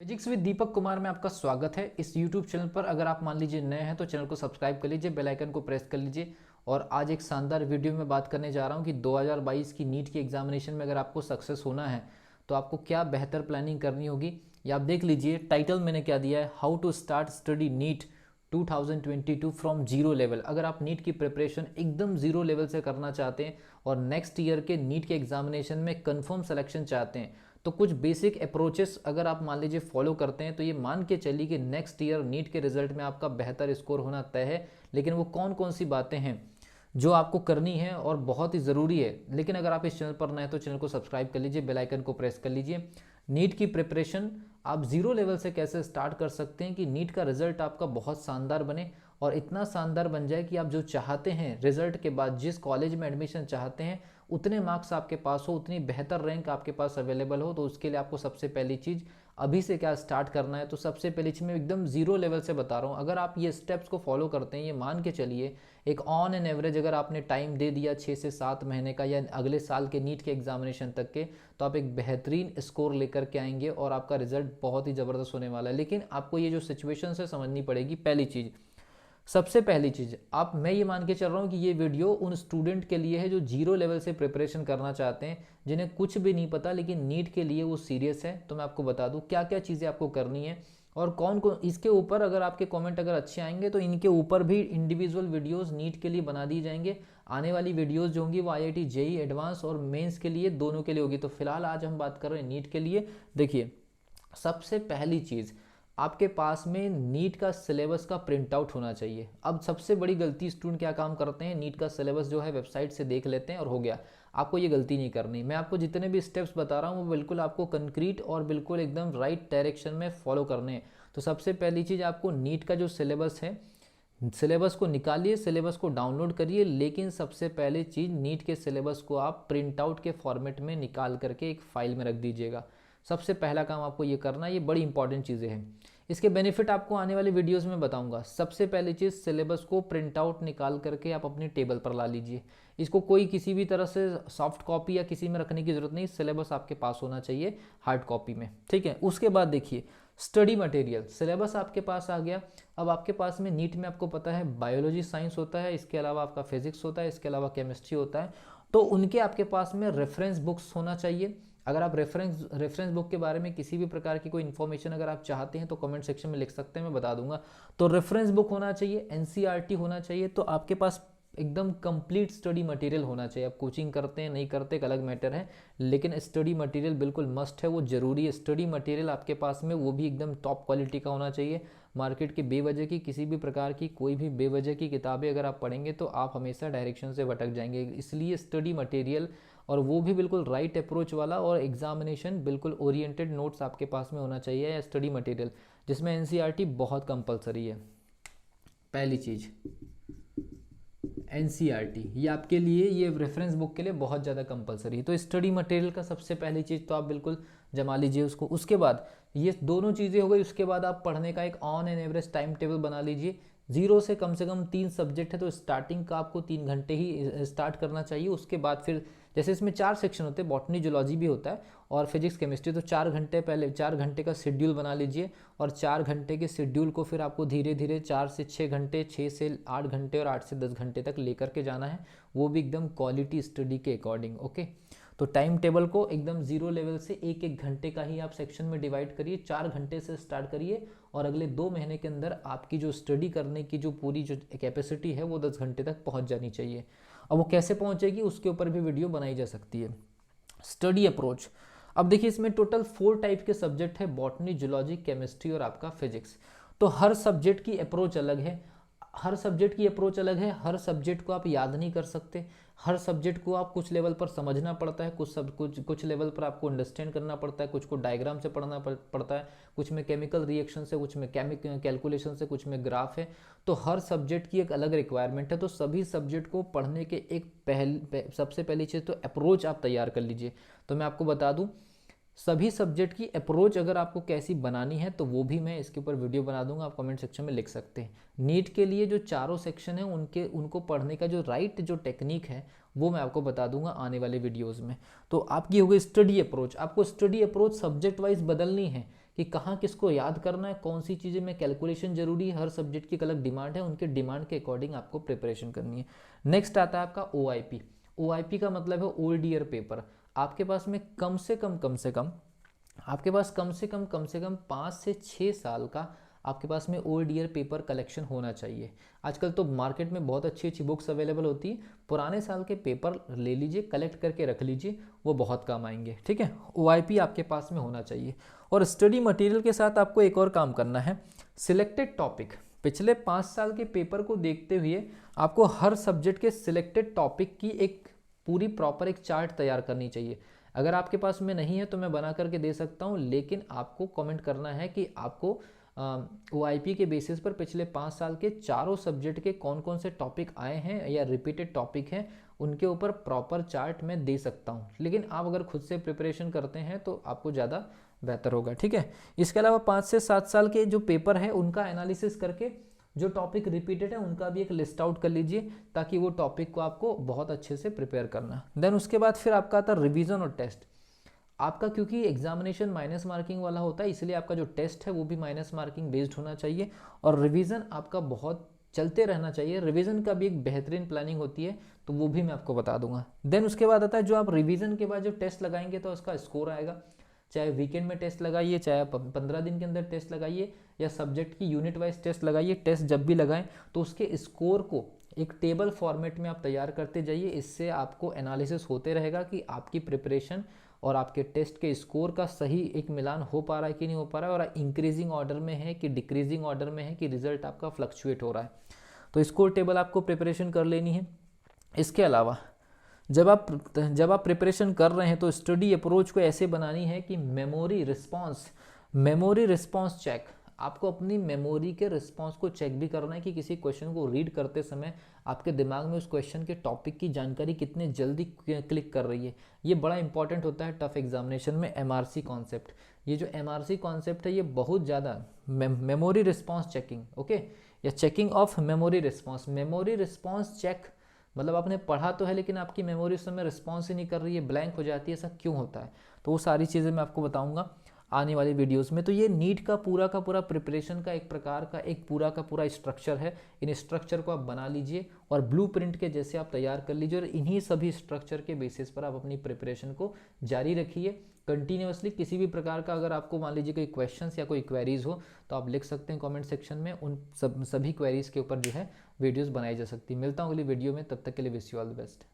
Physics with Deepak Kumar में आपका स्वागत है इस YouTube चैनल पर। अगर आप मान लीजिए नए हैं तो चैनल को सब्सक्राइब कर लीजिए, बेल आइकन को प्रेस कर लीजिए। और आज एक शानदार वीडियो में बात करने जा रहा हूं कि 2022 की नीट की एग्जामिनेशन में अगर आपको सक्सेस होना है तो आपको क्या बेहतर प्लानिंग करनी होगी। या आप देख लीजिए टाइटल मैंने क्या दिया है, how to start study NEET 2022 from zero level. अगर आप नीट की प्रिपरेशन एकदम जीरो लेवल से करना चाहते हैं और नेक्स्ट ईयर के नीट के एग्जामिनेशन में कंफर्म सिलेक्शन चाहते हैं तो कुछ बेसिक अप्रोचेस अगर आप मान लीजिए फॉलो करते हैं तो ये मान के चलिए कि नेक्स्ट ईयर नीट के रिजल्ट में आपका बेहतर स्कोर होना तय है। लेकिन वो कौन कौन सी बातें हैं जो आपको करनी है और बहुत ही ज़रूरी है। लेकिन अगर आप इस चैनल पर नए हैं तो चैनल को सब्सक्राइब कर लीजिए, बेल आइकन को प्रेस कर लीजिए। नीट की प्रिपरेशन आप जीरो लेवल से कैसे स्टार्ट कर सकते हैं कि नीट का रिजल्ट आपका बहुत शानदार बने और इतना शानदार बन जाए कि आप जो चाहते हैं रिजल्ट के बाद जिस कॉलेज में एडमिशन चाहते हैं उतने मार्क्स आपके पास हो, उतनी बेहतर रैंक आपके पास अवेलेबल हो। तो उसके लिए आपको सबसे पहली चीज़ अभी से क्या स्टार्ट करना है। तो सबसे पहली चीज़ मैं एकदम जीरो लेवल से बता रहा हूँ, अगर आप ये स्टेप्स को फॉलो करते हैं, ये मान के चलिए एक ऑन एन एवरेज अगर आपने टाइम दे दिया 6 से 7 महीने का या अगले साल के नीट के एग्जामिनेशन तक के, तो आप एक बेहतरीन स्कोर लेकर के आएंगे और आपका रिजल्ट बहुत ही ज़बरदस्त होने वाला है। लेकिन आपको ये जो सिचुएशन है समझनी पड़ेगी। पहली चीज़, सबसे पहली चीज़ आप, मैं ये मान के चल रहा हूँ कि ये वीडियो उन स्टूडेंट के लिए है जो जीरो लेवल से प्रिपरेशन करना चाहते हैं, जिन्हें कुछ भी नहीं पता लेकिन नीट के लिए वो सीरियस है। तो मैं आपको बता दूँ क्या क्या चीज़ें आपको करनी है और कौन कौन इसके ऊपर, अगर आपके कमेंट अगर अच्छे आएंगे तो इनके ऊपर भी इंडिविजुअल वीडियोस नीट के लिए बना दिए जाएंगे। आने वाली वीडियोस जो होंगी वो IIT जेई एडवांस और मेंस के लिए, दोनों के लिए होगी। तो फिलहाल आज हम बात कर रहे हैं नीट के लिए। देखिए सबसे पहली चीज़, आपके पास में नीट का सिलेबस का प्रिंट आउट होना चाहिए। अब सबसे बड़ी गलती स्टूडेंट क्या काम करते हैं, नीट का सिलेबस जो है वेबसाइट से देख लेते हैं और हो गया। आपको ये गलती नहीं करनी। मैं आपको जितने भी स्टेप्स बता रहा हूँ वो बिल्कुल आपको कंक्रीट और बिल्कुल एकदम राइट डायरेक्शन में फॉलो करने हैं। तो सबसे पहली चीज़, आपको नीट का जो सिलेबस है, सिलेबस को निकालिए, सिलेबस को डाउनलोड करिए। लेकिन सबसे पहले चीज़, नीट के सिलेबस को आप प्रिंट आउट के फॉर्मेट में निकाल करके एक फाइल में रख दीजिएगा। सबसे पहला काम आपको ये करना है, ये बड़ी इंपॉर्टेंट चीज़ें हैं। इसके बेनिफिट आपको आने वाली वीडियोस में बताऊंगा। सबसे पहली चीज़, सिलेबस को प्रिंट आउट निकाल करके आप अपनी टेबल पर ला लीजिए। इसको कोई किसी भी तरह से सॉफ्ट कॉपी या किसी में रखने की ज़रूरत नहीं, सिलेबस आपके पास होना चाहिए हार्ड कॉपी में, ठीक है। उसके बाद देखिए स्टडी मटेरियल, सिलेबस आपके पास आ गया। अब आपके पास में नीट में आपको पता है बायोलॉजी साइंस होता है, इसके अलावा आपका फिजिक्स होता है, इसके अलावा केमिस्ट्री होता है। तो उनके आपके पास में रेफरेंस बुक्स होना चाहिए। अगर आप रेफरेंस बुक के बारे में किसी भी प्रकार की कोई इन्फॉर्मेशन अगर आप चाहते हैं तो कमेंट सेक्शन में लिख सकते हैं, मैं बता दूंगा। तो रेफरेंस बुक होना चाहिए, NCERT होना चाहिए। तो आपके पास एकदम कंप्लीट स्टडी मटेरियल होना चाहिए। आप कोचिंग करते हैं नहीं करते एक अलग मैटर है, लेकिन स्टडी मटेरियल बिल्कुल मस्ट है, वो जरूरी है। स्टडी मटेरियल आपके पास में वो भी एकदम टॉप क्वालिटी का होना चाहिए। मार्केट की बेवजह की किसी भी प्रकार की कोई भी बेवजह की किताबें अगर आप पढ़ेंगे तो आप हमेशा डायरेक्शन से भटक जाएंगे। इसलिए स्टडी मटेरियल, और वो भी बिल्कुल राइट अप्रोच वाला, और एग्जामिनेशन बिल्कुल ओरिएंटेड नोट्स आपके पास में होना चाहिए या स्टडी मटेरियल जिसमें NCERT बहुत कंपलसरी है। पहली चीज़ NCERT, ये आपके लिए, ये रेफरेंस बुक के लिए बहुत ज़्यादा कंपलसरी है। तो स्टडी मटेरियल का सबसे पहली चीज़ तो आप बिल्कुल जमा लीजिए उसको। उसके बाद ये दोनों चीज़ें हो गई। उसके बाद आप पढ़ने का एक on an average time table बना लीजिए। जीरो से कम 3 सब्जेक्ट है तो स्टार्टिंग का आपको 3 घंटे ही स्टार्ट करना चाहिए। उसके बाद फिर जैसे इसमें 4 सेक्शन होते हैं, बॉटनी जूलॉजी भी होता है और फिजिक्स केमिस्ट्री, तो 4 घंटे पहले 4 घंटे का शेड्यूल बना लीजिए। और 4 घंटे के शेड्यूल को फिर आपको धीरे धीरे 4 से 6 घंटे, 6 से 8 घंटे और 8 से 10 घंटे तक लेकर के जाना है, वो भी एकदम क्वालिटी स्टडी के अकॉर्डिंग, ओके। तो टाइम टेबल को एकदम जीरो लेवल से एक एक घंटे का ही आप सेक्शन में डिवाइड करिए। 4 घंटे से स्टार्ट करिए और अगले 2 महीने के अंदर आपकी जो स्टडी करने की जो पूरी जो कैपेसिटी है वो 10 घंटे तक पहुंच जानी चाहिए। अब वो कैसे पहुंचेगी उसके ऊपर भी वीडियो बनाई जा सकती है। स्टडी अप्रोच, अब देखिए इसमें टोटल 4 टाइप के सब्जेक्ट है, बॉटनी, जूलॉजी, केमिस्ट्री और आपका फिजिक्स। तो हर सब्जेक्ट की अप्रोच अलग है, हर सब्जेक्ट की अप्रोच अलग है। हर सब्जेक्ट को आप याद नहीं कर सकते, हर सब्जेक्ट को आप कुछ लेवल पर समझना पड़ता है, कुछ लेवल पर आपको अंडरस्टैंड करना पड़ता है, कुछ को डायग्राम से पढ़ना पड़ता है, कुछ में केमिकल रिएक्शन से, कुछ में केमिकल कैलकुलेशन से, कुछ में ग्राफ है। तो हर सब्जेक्ट की एक अलग रिक्वायरमेंट है। तो सभी सब्जेक्ट को पढ़ने के एक सबसे पहली चीज़ तो अप्रोच आप तैयार कर लीजिए। तो मैं आपको बता दूँ सभी सब्जेक्ट की अप्रोच अगर आपको कैसी बनानी है तो वो भी मैं इसके ऊपर वीडियो बना दूंगा, आप कमेंट सेक्शन में लिख सकते हैं। नीट के लिए जो चारों सेक्शन है उनको पढ़ने का जो राइट जो टेक्निक है वो मैं आपको बता दूंगा आने वाले वीडियोस में। तो आपकी हो गई स्टडी अप्रोच। आपको स्टडी अप्रोच सब्जेक्ट वाइज बदलनी है कि कहाँ किसको याद करना है, कौन सी चीज़ें में कैलकुलेशन जरूरी है, हर सब्जेक्ट की एक अलग डिमांड है, उनके डिमांड के अकॉर्डिंग आपको प्रिपरेशन करनी है। नेक्स्ट आता है आपका OIP। OIP का मतलब है ओल्ड ईयर पेपर। आपके पास में कम से कम आपके पास कम से कम 5 से 6 साल का आपके पास में ओल्ड ईयर पेपर कलेक्शन होना चाहिए। आजकल तो मार्केट में बहुत अच्छी अच्छी बुक्स अवेलेबल होती है, पुराने साल के पेपर ले लीजिए, कलेक्ट करके रख लीजिए, वो बहुत काम आएंगे। ठीक है, OIP आपके पास में होना चाहिए। और स्टडी मटेरियल के साथ आपको एक और काम करना है, सिलेक्टेड टॉपिक। पिछले 5 साल के पेपर को देखते हुए आपको हर सब्जेक्ट के सिलेक्टेड टॉपिक की एक पूरी प्रॉपर एक चार्ट तैयार करनी चाहिए। अगर आपके पास में नहीं है तो मैं बना करके दे सकता हूँ, लेकिन आपको कमेंट करना है कि आपको OIP के बेसिस पर पिछले 5 साल के चारों सब्जेक्ट के कौन कौन से टॉपिक आए हैं या रिपीटेड टॉपिक हैं, उनके ऊपर प्रॉपर चार्ट मैं दे सकता हूँ। लेकिन आप अगर खुद से प्रिपरेशन करते हैं तो आपको ज़्यादा बेहतर होगा। ठीक है, इसके अलावा 5 से 7 साल के जो पेपर है उनका एनालिसिस करके जो टॉपिक रिपीटेड है उनका भी एक लिस्ट आउट कर लीजिए, ताकि वो टॉपिक को आपको बहुत अच्छे से प्रिपेयर करना। देन उसके बाद फिर आपका आता है रिवीजन और टेस्ट। आपका क्योंकि एग्जामिनेशन माइनस मार्किंग वाला होता है, इसलिए आपका जो टेस्ट है वो भी माइनस मार्किंग बेस्ड होना चाहिए, और रिवीजन आपका बहुत चलते रहना चाहिए। रिवीजन का भी एक बेहतरीन प्लानिंग होती है, तो वो भी मैं आपको बता दूंगा। देन उसके बाद आता है जो आप रिवीजन के बाद जो टेस्ट लगाएंगे तो उसका स्कोर आएगा। चाहे वीकेंड में टेस्ट लगाइए, चाहे आप 15 दिन के अंदर टेस्ट लगाइए, या सब्जेक्ट की यूनिट वाइज टेस्ट लगाइए, टेस्ट जब भी लगाएं तो उसके स्कोर को एक टेबल फॉर्मेट में आप तैयार करते जाइए। इससे आपको एनालिसिस होते रहेगा कि आपकी प्रिपरेशन और आपके टेस्ट के स्कोर का सही एक मिलान हो पा रहा है कि नहीं हो पा रहा है, और इंक्रीजिंग ऑर्डर में है कि डिक्रीजिंग ऑर्डर में है, कि रिजल्ट आपका फ्लक्चुएट हो रहा है। तो स्कोर टेबल आपको प्रिपरेशन कर लेनी है। इसके अलावा जब आप प्रिपरेशन कर रहे हैं तो स्टडी अप्रोच को ऐसे बनानी है कि मेमोरी रिस्पॉन्स चेक, आपको अपनी मेमोरी के रिस्पॉन्स को चेक भी करना है कि किसी क्वेश्चन को रीड करते समय आपके दिमाग में उस क्वेश्चन के टॉपिक की जानकारी कितने जल्दी क्लिक कर रही है। ये बड़ा इंपॉर्टेंट होता है टफ एग्जामिनेशन में। MRC कॉन्सेप्ट, ये जो MRC कॉन्सेप्ट है ये बहुत ज़्यादा मेमोरी रिस्पॉन्स चेकिंग, ओके, या checking of memory response check, मतलब आपने पढ़ा तो है लेकिन आपकी मेमोरी उस समय रिस्पॉन्स ही नहीं कर रही है, ब्लैंक हो जाती है, ऐसा क्यों होता है। तो वो सारी चीज़ें मैं आपको बताऊंगा आने वाली वीडियोस में। तो ये नीट का पूरा प्रिपरेशन का एक प्रकार का एक पूरा स्ट्रक्चर है। इन स्ट्रक्चर को आप बना लीजिए और ब्लूप्रिंट के जैसे आप तैयार कर लीजिए, और इन्हीं सभी स्ट्रक्चर के बेसिस पर आप अपनी प्रिपरेशन को जारी रखिए कंटिन्यूअसली। किसी भी प्रकार का अगर आपको मान लीजिए कोई क्वेश्चंस या कोई क्वेरीज हो तो आप लिख सकते हैं कमेंट सेक्शन में, उन सभी क्वेरीज के ऊपर जो है वीडियोस बनाई जा सकती है। मिलता हूँ अगली वीडियो में, तब तक के लिए wish you all the best.